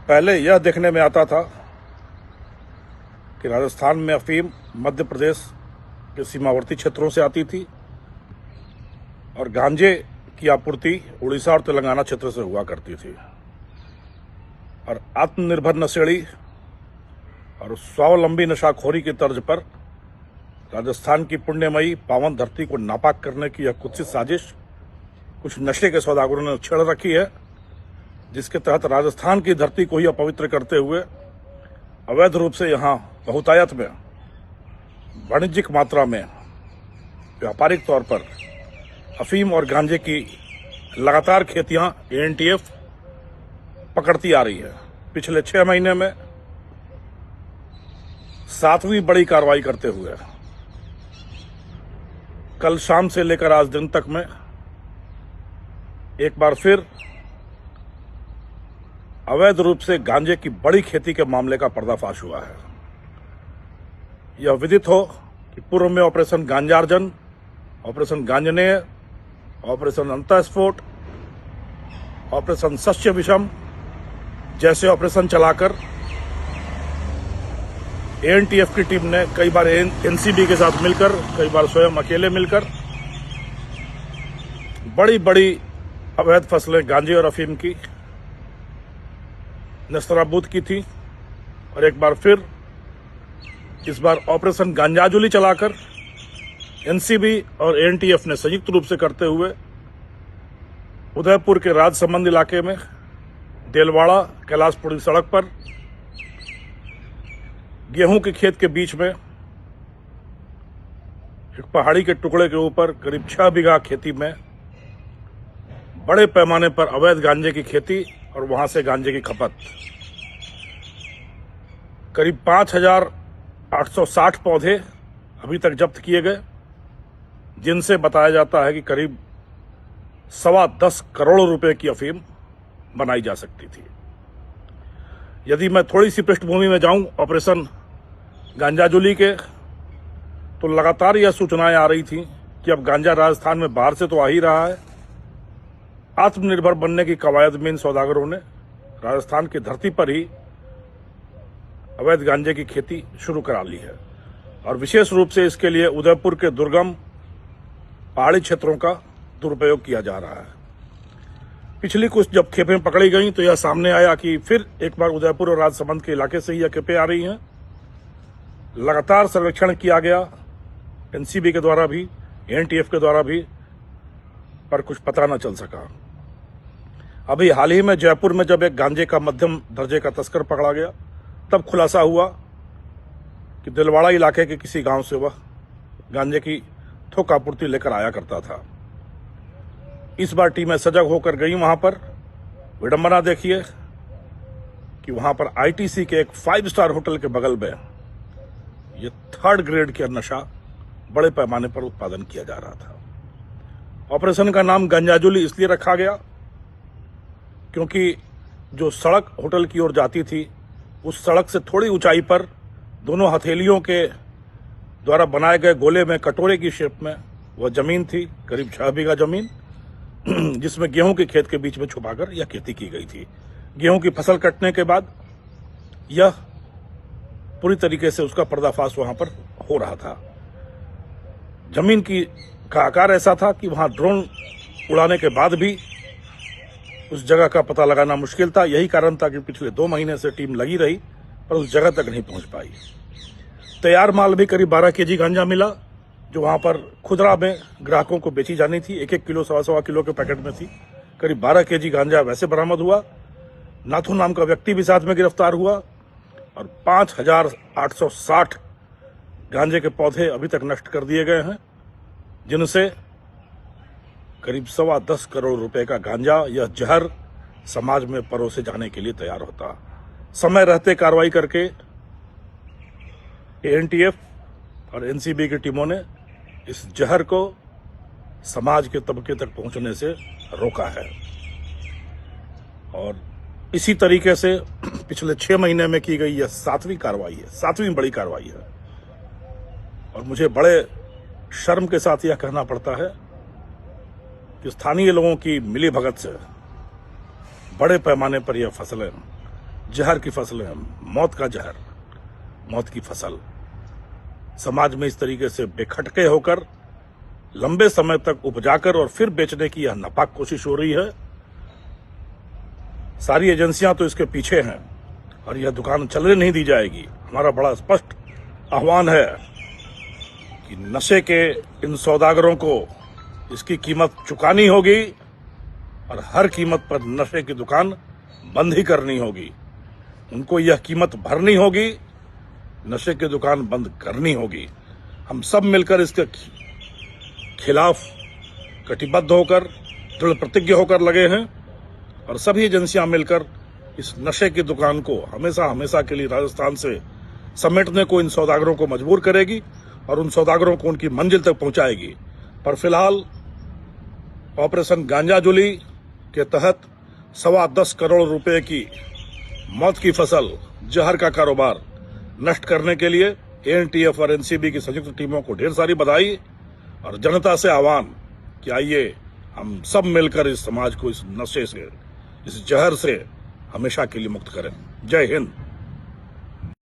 पहले यह देखने में आता था कि राजस्थान में अफीम मध्य प्रदेश के सीमावर्ती क्षेत्रों से आती थी और गांजे की आपूर्ति उड़ीसा और तेलंगाना क्षेत्र से हुआ करती थी। और आत्मनिर्भर नशेड़ी और स्वावलंबी नशाखोरी की तर्ज पर राजस्थान की पुण्यमयी पावन धरती को नापाक करने की यह कुत्सित साजिश कुछ नशे के सौदागरों ने छेड़ रखी है, जिसके तहत राजस्थान की धरती को ही अपवित्र करते हुए अवैध रूप से यहाँ बहुतायत में वाणिज्यिक मात्रा में व्यापारिक तौर पर अफीम और गांजे की लगातार खेतियां एएनटीएफ पकड़ती आ रही है। पिछले 6 महीने में 7वीं बड़ी कार्रवाई करते हुए कल शाम से लेकर आज दिन तक में एक बार फिर अवैध रूप से गांजे की बड़ी खेती के मामले का पर्दाफाश हुआ है। यह विदित हो कि पूर्व में ऑपरेशन गांजार्जन, ऑपरेशन गांजनेय, ऑपरेशन अंतःस्फोट, ऑपरेशन शस्य विषम जैसे ऑपरेशन चलाकर एएनटीएफ की टीम ने कई बार एनसीबी के साथ मिलकर, कई बार स्वयं अकेले मिलकर बड़ी बड़ी अवैध फसलें गांजे और अफीम की नस्तराबूद की थी। और एक बार फिर इस बार ऑपरेशन गांजाजुली चलाकर एनसीबी और एएनटीएफ ने संयुक्त रूप से करते हुए उदयपुर के राजसमंद इलाके में देलवाड़ा कैलाशपुरी सड़क पर गेहूं के खेत के बीच में एक पहाड़ी के टुकड़े के ऊपर करीब 6 बीघा खेती में बड़े पैमाने पर अवैध गांजे की खेती और वहां से गांजे की खपत, करीब 5,860 पौधे अभी तक जब्त किए गए, जिनसे बताया जाता है कि करीब 10.25 करोड़ रुपए की अफीम बनाई जा सकती थी। यदि मैं थोड़ी सी पृष्ठभूमि में जाऊं ऑपरेशन गांजाजुली के, तो लगातार यह सूचनाएं आ रही थी कि अब गांजा राजस्थान में बाहर से तो आ ही रहा है। आत्मनिर्भर बनने की कवायद में इन सौदागरों ने राजस्थान की धरती पर ही अवैध गांजे की खेती शुरू करा ली है और विशेष रूप से इसके लिए उदयपुर के दुर्गम पहाड़ी क्षेत्रों का दुरुपयोग किया जा रहा है। पिछली कुछ जब खेपें पकड़ी गई तो यह सामने आया कि फिर एक बार उदयपुर और राजसमंद के इलाके से ही यह खेपें आ रही हैं। लगातार सर्वेक्षण किया गया एनसीबी के द्वारा भी, एएनटीएफ के द्वारा भी, पर कुछ पता न चल सका। अभी हाल ही में जयपुर में जब एक गांजे का मध्यम दर्जे का तस्कर पकड़ा गया, तब खुलासा हुआ कि दिलवाड़ा इलाके के किसी गांव से वह गांजे की थोक आपूर्ति लेकर आया करता था। इस बार टीमें सजग होकर गई वहां पर। विडंबना देखिए कि वहां पर आईटीसी के एक 5 स्टार होटल के बगल में यह 3rd ग्रेड का नशा बड़े पैमाने पर उत्पादन किया जा रहा था। ऑपरेशन का नाम गांजाजुली इसलिए रखा गया क्योंकि जो सड़क होटल की ओर जाती थी, उस सड़क से थोड़ी ऊंचाई पर दोनों हथेलियों के द्वारा बनाए गए गोले में कटोरे की शेप में वह जमीन थी, करीब 6 बीघा जमीन, जिसमें गेहूं के खेत के बीच में छुपाकर यह खेती की गई थी। गेहूं की फसल कटने के बाद यह पूरी तरीके से उसका पर्दाफाश वहां पर हो रहा था। जमीन का आकार ऐसा था कि वहां ड्रोन उड़ाने के बाद भी उस जगह का पता लगाना मुश्किल था। यही कारण था कि पिछले 2 महीने से टीम लगी रही पर उस जगह तक नहीं पहुंच पाई। तैयार माल भी करीब 12 केजी गांजा मिला, जो वहां पर खुदरा में ग्राहकों को बेची जानी थी। 1-1 किलो, 1.25 किलो के पैकेट में थी। करीब 12 केजी गांजा वैसे बरामद हुआ। नाथू नाम का व्यक्ति भी साथ में गिरफ्तार हुआ और 5,860 गांजे के पौधे अभी तक नष्ट कर दिए गए हैं, जिनसे करीब 10.25 करोड़ रुपए का गांजा, यह जहर, समाज में परोसे जाने के लिए तैयार होता। समय रहते कार्रवाई करके एएनटीएफ और एनसीबी की टीमों ने इस जहर को समाज के तबके तक पहुंचने से रोका है। और इसी तरीके से पिछले 6 महीने में की गई यह 7वीं कार्रवाई है, 7वीं बड़ी कार्रवाई है। और मुझे बड़े शर्म के साथ यह कहना पड़ता है कि स्थानीय लोगों की मिलीभगत से बड़े पैमाने पर यह फसलें जहर की फसलें, मौत का जहर, मौत की फसल समाज में इस तरीके से बेखटके होकर लंबे समय तक उपजाकर और फिर बेचने की यह नापाक कोशिश हो रही है। सारी एजेंसियां तो इसके पीछे हैं और यह दुकान चलने नहीं दी जाएगी। हमारा बड़ा स्पष्ट आह्वान है कि नशे के इन सौदागरों को इसकी कीमत चुकानी होगी और हर कीमत पर नशे की दुकान बंद ही करनी होगी। उनको यह कीमत भरनी होगी, नशे की दुकान बंद करनी होगी। हम सब मिलकर इसके खिलाफ कटिबद्ध होकर, दृढ़ प्रतिज्ञ होकर लगे हैं और सभी एजेंसियां मिलकर इस नशे की दुकान को हमेशा हमेशा के लिए राजस्थान से समेटने को इन सौदागरों को मजबूर करेगी और उन सौदागरों को उनकी मंजिल तक पहुंचाएगी। पर फिलहाल ऑपरेशन गांजाजुली के तहत 10.25 करोड़ रुपए की मौत की फसल, जहर का कारोबार नष्ट करने के लिए एनटीएफ और एनसीबी की संयुक्त टीमों को ढेर सारी बधाई और जनता से आह्वान कि आइए हम सब मिलकर इस समाज को इस नशे से, इस जहर से हमेशा के लिए मुक्त करें। जय हिंद।